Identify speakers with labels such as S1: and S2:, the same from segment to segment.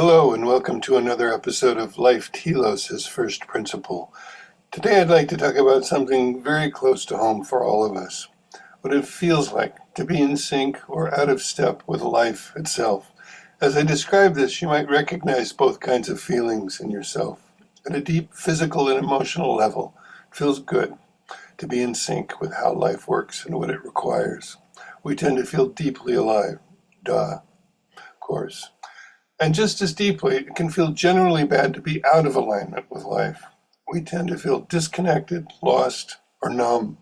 S1: Hello and welcome to another episode of Life Telos, his first principle. Today I'd like to talk about something very close to home for all of us. What it feels like to be in sync or out of step with life itself. As I describe this, you might recognize both kinds of feelings in yourself. At a deep physical and emotional level, it feels good to be in sync with how life works and what it requires. We tend to feel deeply alive. Of course. And just as deeply, it can feel generally bad to be out of alignment with life. We tend to feel disconnected, lost, or numb.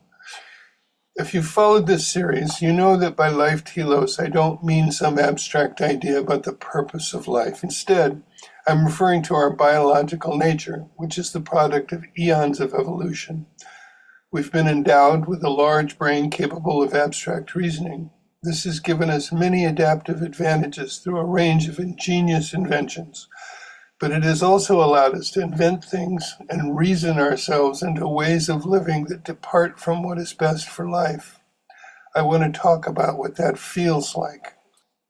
S1: If you've followed this series, you know that by Life Telos, I don't mean some abstract idea about the purpose of life. Instead, I'm referring to our biological nature, which is the product of eons of evolution. We've been endowed with a large brain capable of abstract reasoning. This has given us many adaptive advantages through a range of ingenious inventions, but it has also allowed us to invent things and reason ourselves into ways of living that depart from what is best for life. I want to talk about what that feels like.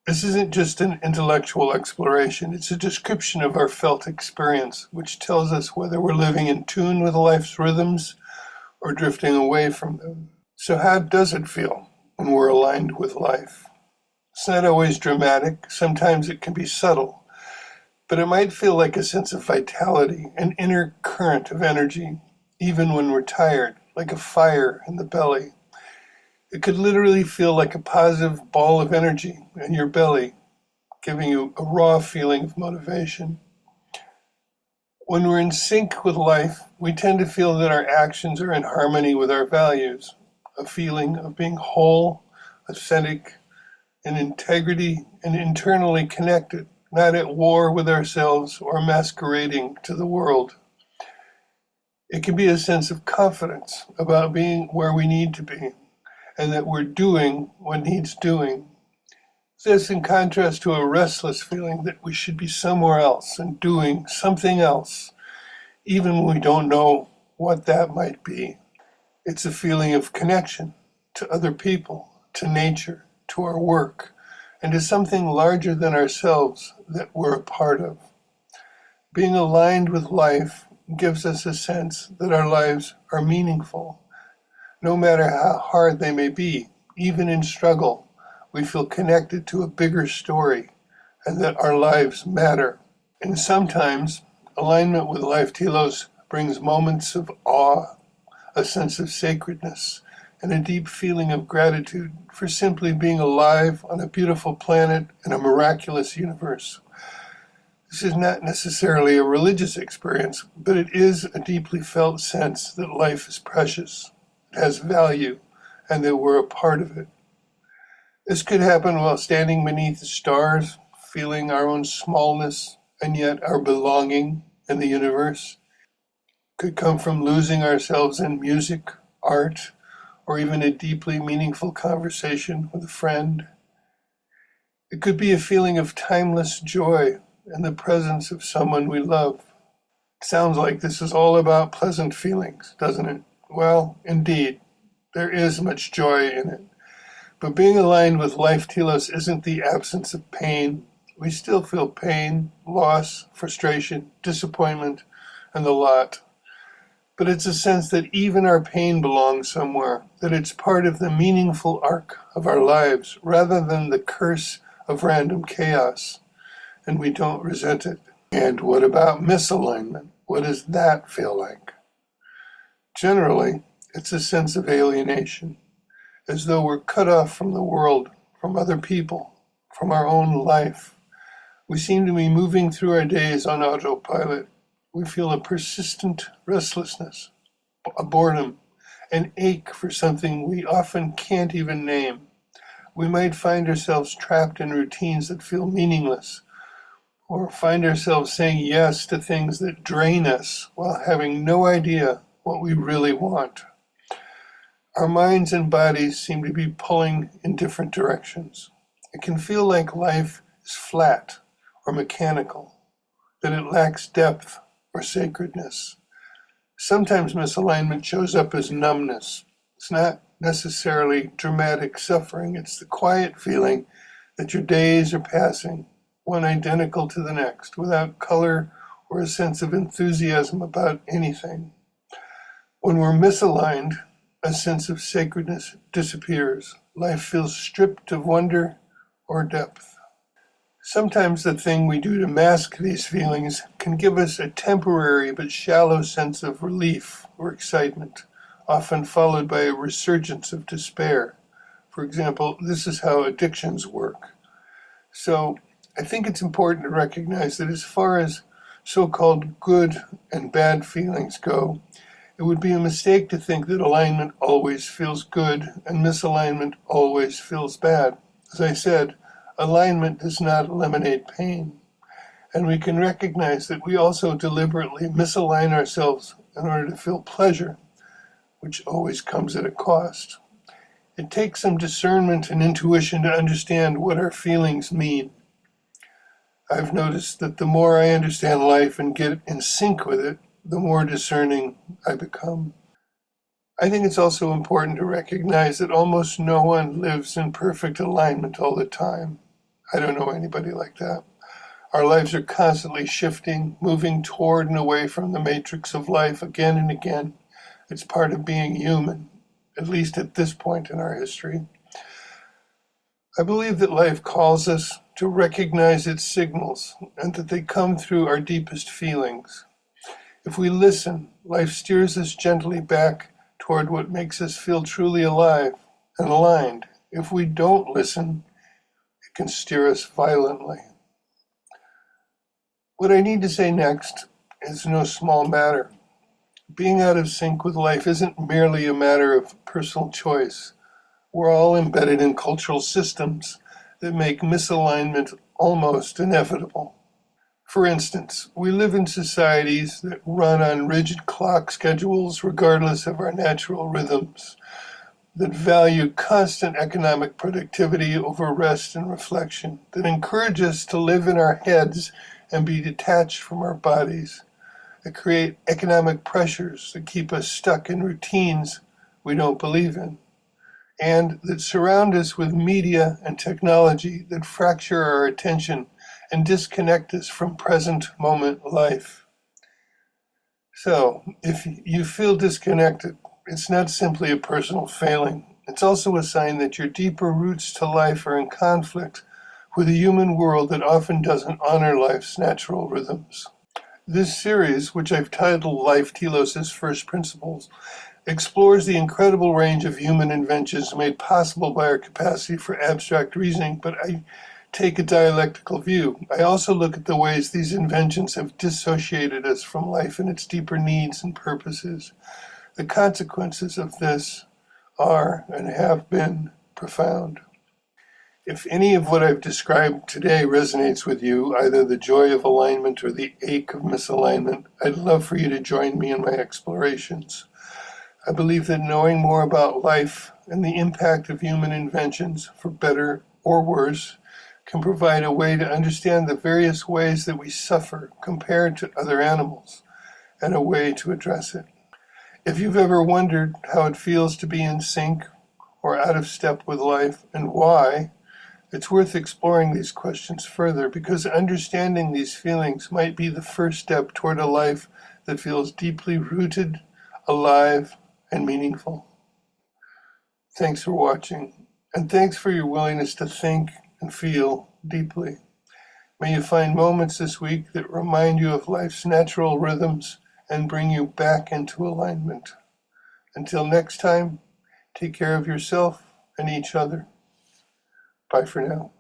S1: This isn't just an intellectual exploration, it's a description of our felt experience, which tells us whether we're living in tune with life's rhythms or drifting away from them. So how does it feel when we're aligned with life? It's not always dramatic. Sometimes it can be subtle, but it might feel like a sense of vitality, an inner current of energy, even when we're tired, like a fire in the belly. It could literally feel like a positive ball of energy in your belly, giving you a raw feeling of motivation. When we're in sync with life, we tend to feel that our actions are in harmony with our values. A feeling of being whole, authentic, in integrity, and internally connected, not at war with ourselves or masquerading to the world. It can be a sense of confidence about being where we need to be, and that we're doing what needs doing. This in contrast to a restless feeling that we should be somewhere else and doing something else, even when we don't know what that might be. It's a feeling of connection to other people, to nature, to our work, and to something larger than ourselves that we're a part of. Being aligned with life gives us a sense that our lives are meaningful. No matter how hard they may be, even in struggle, we feel connected to a bigger story and that our lives matter. And sometimes, alignment with Life Telos brings moments of awe, a sense of sacredness, and a deep feeling of gratitude for simply being alive on a beautiful planet in a miraculous universe. This is not necessarily a religious experience, but it is a deeply felt sense that life is precious, it has value, and that we're a part of it. This could happen while standing beneath the stars, feeling our own smallness and yet our belonging in the universe. Could come from losing ourselves in music, art, or even a deeply meaningful conversation with a friend. It could be a feeling of timeless joy in the presence of someone we love. It sounds like this is all about pleasant feelings, doesn't it? Well, indeed, there is much joy in it. But being aligned with Life Telos isn't the absence of pain. We still feel pain, loss, frustration, disappointment, and the lot. But it's a sense that even our pain belongs somewhere, that it's part of the meaningful arc of our lives, rather than the curse of random chaos, and we don't resent it. And what about misalignment? What does that feel like? Generally, it's a sense of alienation, as though we're cut off from the world, from other people, from our own life. We seem to be moving through our days on autopilot. We feel a persistent restlessness, a boredom, an ache for something we often can't even name. We might find ourselves trapped in routines that feel meaningless, or find ourselves saying yes to things that drain us while having no idea what we really want. Our minds and bodies seem to be pulling in different directions. It can feel like life is flat or mechanical, that it lacks depth or sacredness. Sometimes misalignment shows up as numbness. It's not necessarily dramatic suffering. It's the quiet feeling that your days are passing one identical to the next, without color or a sense of enthusiasm about anything. When we're misaligned, a sense of sacredness disappears. Life feels stripped of wonder or depth. Sometimes the thing we do to mask these feelings can give us a temporary but shallow sense of relief or excitement, often followed by a resurgence of despair. For example, this is how addictions work. So I think it's important to recognize that as far as so-called good and bad feelings go, it would be a mistake to think that alignment always feels good and misalignment always feels bad. As I said, alignment does not eliminate pain, and we can recognize that we also deliberately misalign ourselves in order to feel pleasure, which always comes at a cost. It takes some discernment and intuition to understand what our feelings mean. I've noticed that the more I understand life and get in sync with it, the more discerning I become. I think it's also important to recognize that almost no one lives in perfect alignment all the time. I don't know anybody like that. Our lives are constantly shifting, moving toward and away from the matrix of life again and again. It's part of being human, at least at this point in our history. I believe that life calls us to recognize its signals and that they come through our deepest feelings. If we listen, life steers us gently back toward what makes us feel truly alive and aligned. If we don't listen, it can steer us violently. What I need to say next is no small matter. Being out of sync with life isn't merely a matter of personal choice. We're all embedded in cultural systems that make misalignment almost inevitable. For instance, we live in societies that run on rigid clock schedules regardless of our natural rhythms, that value constant economic productivity over rest and reflection, that encourage us to live in our heads and be detached from our bodies, that create economic pressures that keep us stuck in routines we don't believe in, and that surround us with media and technology that fracture our attention and disconnect us from present moment life. So, if you feel disconnected, it's not simply a personal failing. It's also a sign that your deeper roots to life are in conflict with a human world that often doesn't honor life's natural rhythms. This series, which I've titled Life Telos' First Principles, explores the incredible range of human inventions made possible by our capacity for abstract reasoning, but I take a dialectical view. I also look at the ways these inventions have dissociated us from life and its deeper needs and purposes. The consequences of this are and have been profound. If any of what I've described today resonates with you, either the joy of alignment or the ache of misalignment, I'd love for you to join me in my explorations. I believe that knowing more about life and the impact of human inventions, for better or worse, can provide a way to understand the various ways that we suffer compared to other animals, and a way to address it. If you've ever wondered how it feels to be in sync or out of step with life and why, it's worth exploring these questions further, because understanding these feelings might be the first step toward a life that feels deeply rooted, alive, and meaningful. Thanks for watching, and thanks for your willingness to think and feel deeply. May you find moments this week that remind you of life's natural rhythms and bring you back into alignment. Until next time, take care of yourself and each other. Bye for now.